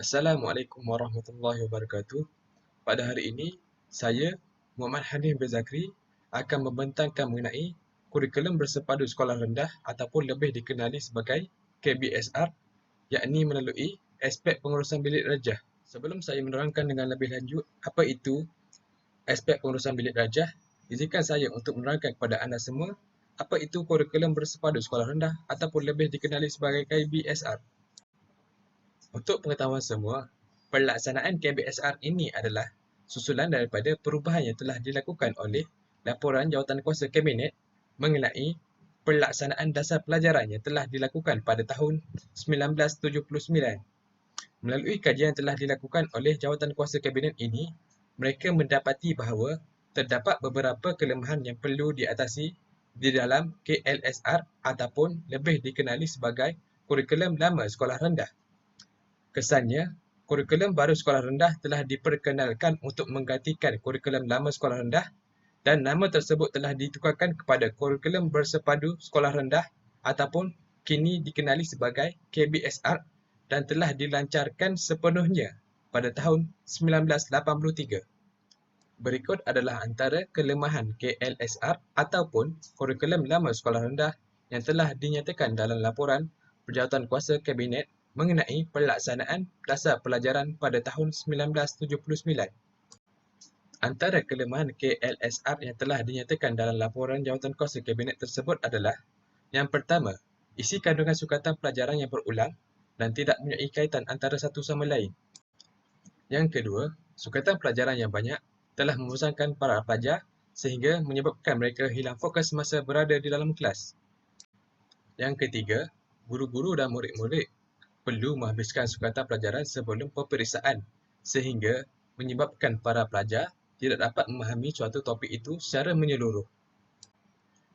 Assalamualaikum warahmatullahi wabarakatuh. Pada hari ini, saya, Muhammad Hanif bin Zakri, akan membentangkan mengenai kurikulum bersepadu sekolah rendah ataupun lebih dikenali sebagai KBSR, yakni melalui aspek pengurusan bilik darjah. Sebelum saya menerangkan dengan lebih lanjut apa itu aspek pengurusan bilik darjah, izinkan saya untuk menerangkan kepada anda semua apa itu kurikulum bersepadu sekolah rendah ataupun lebih dikenali sebagai KBSR. Untuk pengetahuan semua, pelaksanaan KBSR ini adalah susulan daripada perubahan yang telah dilakukan oleh Laporan Jawatankuasa Kabinet mengenai pelaksanaan dasar pelajaran yang telah dilakukan pada tahun 1979. Melalui kajian yang telah dilakukan oleh Jawatankuasa Kabinet ini, mereka mendapati bahawa terdapat beberapa kelemahan yang perlu diatasi di dalam KLSR ataupun lebih dikenali sebagai kurikulum lama sekolah rendah. Kesannya, kurikulum baru sekolah rendah telah diperkenalkan untuk menggantikan kurikulum lama sekolah rendah dan nama tersebut telah ditukarkan kepada kurikulum bersepadu sekolah rendah ataupun kini dikenali sebagai KBSR dan telah dilancarkan sepenuhnya pada tahun 1983. Berikut adalah antara kelemahan KLSR ataupun kurikulum lama sekolah rendah yang telah dinyatakan dalam laporan Berjawatankuasa Kabinet mengenai pelaksanaan dasar pelajaran pada tahun 1979. Antara kelemahan KLSR yang telah dinyatakan dalam laporan Jawatankuasa Kabinet tersebut adalah: yang pertama, isi kandungan sukatan pelajaran yang berulang dan tidak mempunyai kaitan antara satu sama lain. Yang kedua, sukatan pelajaran yang banyak telah membosankan para pelajar sehingga menyebabkan mereka hilang fokus semasa berada di dalam kelas. Yang ketiga, guru-guru dan murid-murid perlu menghabiskan sukatan pelajaran sebelum peperiksaan sehingga menyebabkan para pelajar tidak dapat memahami suatu topik itu secara menyeluruh.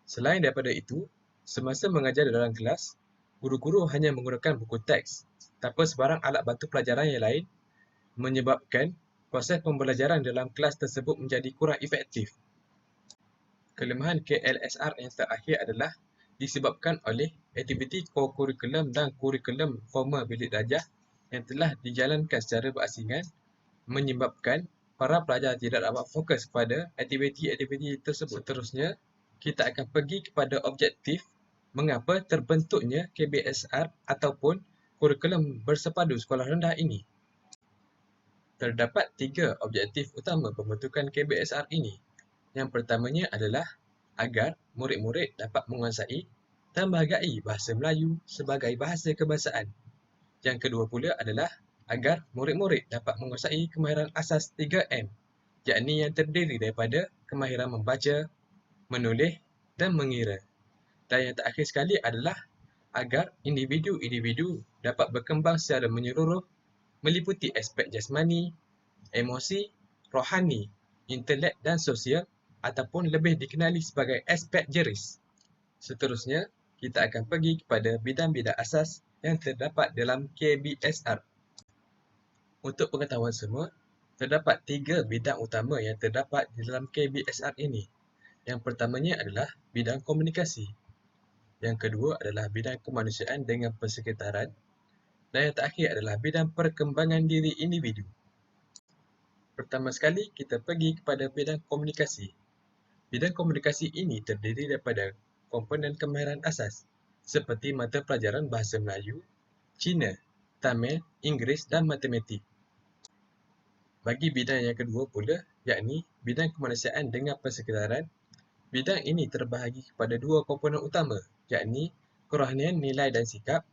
Selain daripada itu, semasa mengajar di dalam kelas, guru-guru hanya menggunakan buku teks tanpa sebarang alat bantu pelajaran yang lain, menyebabkan proses pembelajaran dalam kelas tersebut menjadi kurang efektif. Kelemahan KLSR yang terakhir adalah disebabkan oleh aktiviti kokurikulum dan kurikulum formal bilik darjah yang telah dijalankan secara berasingan, menyebabkan para pelajar tidak dapat fokus kepada aktiviti-aktiviti tersebut. Seterusnya, kita akan pergi kepada objektif mengapa terbentuknya KBSR ataupun kurikulum bersepadu sekolah rendah ini. Terdapat 3 objektif utama pembentukan KBSR ini. Yang pertamanya adalah agar murid-murid dapat menguasai dan menghargai bahasa Melayu sebagai bahasa kebangsaan. Yang kedua pula adalah agar murid-murid dapat menguasai kemahiran asas 3M, yakni yang terdiri daripada kemahiran membaca, menulis dan mengira. Dan yang terakhir sekali adalah agar individu-individu dapat berkembang secara menyeluruh meliputi aspek jasmani, emosi, rohani, intelek dan sosial ataupun lebih dikenali sebagai aspek jeris. Seterusnya, kita akan pergi kepada bidang-bidang asas yang terdapat dalam KBSR. Untuk pengetahuan semua, terdapat 3 bidang utama yang terdapat di dalam KBSR ini. Yang pertamanya adalah bidang komunikasi. Yang kedua adalah bidang kemanusiaan dengan persekitaran. Dan yang terakhir adalah bidang perkembangan diri individu. Pertama sekali, kita pergi kepada bidang komunikasi. Bidang komunikasi ini terdiri daripada komponen kemahiran asas seperti mata pelajaran Bahasa Melayu, Cina, Tamil, Inggeris dan Matematik. Bagi bidang yang kedua pula, yakni bidang kemanusiaan dengan persekitaran, bidang ini terbahagi kepada 2 komponen utama, yakni kerohanian nilai dan sikap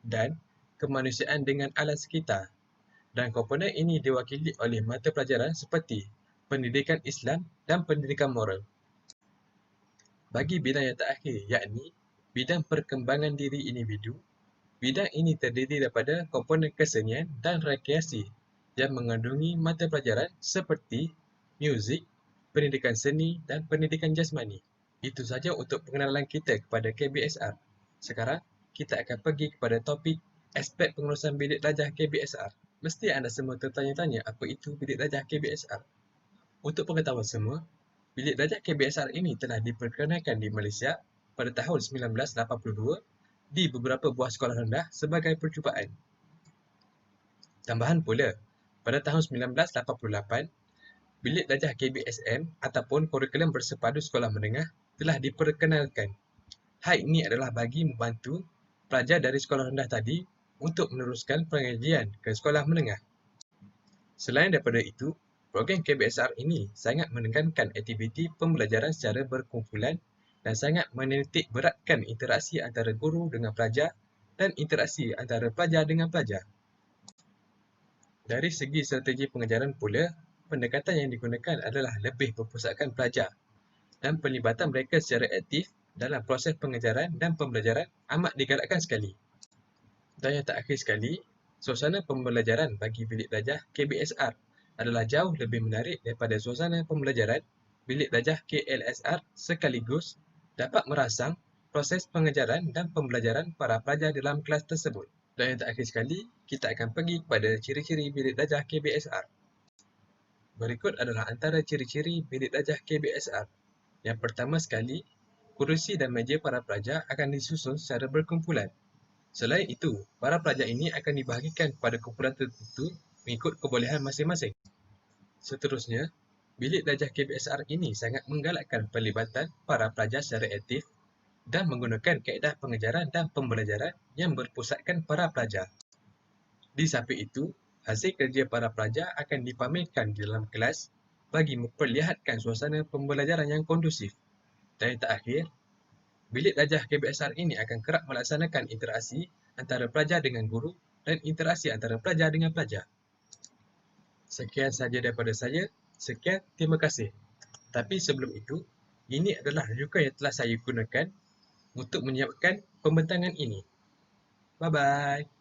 dan kemanusiaan dengan alam sekitar. Dan komponen ini diwakili oleh mata pelajaran seperti pendidikan Islam dan pendidikan moral. Bagi bidang yang terakhir, yakni bidang perkembangan diri individu, bidang ini terdiri daripada komponen kesenian dan rekreasi yang mengandungi mata pelajaran seperti muzik, pendidikan seni dan pendidikan jasmani. Itu saja untuk pengenalan kita kepada KBSR. Sekarang, kita akan pergi kepada topik aspek pengurusan bilik darjah KBSR. Mesti anda semua tertanya-tanya apa itu bilik darjah KBSR. Untuk pengetahuan semua, bilik darjah KBSR ini telah diperkenalkan di Malaysia pada tahun 1982 di beberapa buah sekolah rendah sebagai percubaan. Tambahan pula, pada tahun 1988, Bilik Belajar KBSM ataupun Kurikulum Bersepadu Sekolah Menengah telah diperkenalkan. Hal ini adalah bagi membantu pelajar dari sekolah rendah tadi untuk meneruskan pengajian ke sekolah menengah. Selain daripada itu, program KBSR ini sangat menekankan aktiviti pembelajaran secara berkumpulan dan sangat menitik beratkan interaksi antara guru dengan pelajar dan interaksi antara pelajar dengan pelajar. Dari segi strategi pengajaran pula, pendekatan yang digunakan adalah lebih berpusatkan pelajar dan pelibatan mereka secara aktif dalam proses pengajaran dan pembelajaran amat digalakkan sekali. Dan yang terakhir sekali, suasana pembelajaran bagi bilik belajar KBSR adalah jauh lebih menarik daripada suasana pembelajaran bilik belajar KLSR sekaligus dapat merangsang proses pengajaran dan pembelajaran para pelajar dalam kelas tersebut. Dan yang terakhir sekali, kita akan pergi kepada ciri-ciri bilik belajar KBSR. Berikut adalah antara ciri-ciri bilik belajar KBSR. Yang pertama sekali, kerusi dan meja para pelajar akan disusun secara berkumpulan. Selain itu, para pelajar ini akan dibahagikan kepada kumpulan tertentu mengikut kebolehan masing-masing. Seterusnya, bilik belajar KBSR ini sangat menggalakkan pelibatan para pelajar secara aktif dan menggunakan kaedah pengajaran dan pembelajaran yang berpusatkan para pelajar. Di samping itu, hasil kerja para pelajar akan dipamerkan di dalam kelas bagi memperlihatkan suasana pembelajaran yang kondusif. Dan yang terakhir, bilik belajar KBSR ini akan kerap melaksanakan interaksi antara pelajar dengan guru dan interaksi antara pelajar dengan pelajar. Sekian sahaja daripada saya. Sekian, terima kasih. Tapi sebelum itu, ini adalah rujukan yang telah saya gunakan untuk menyiapkan pembentangan ini. Bye-bye.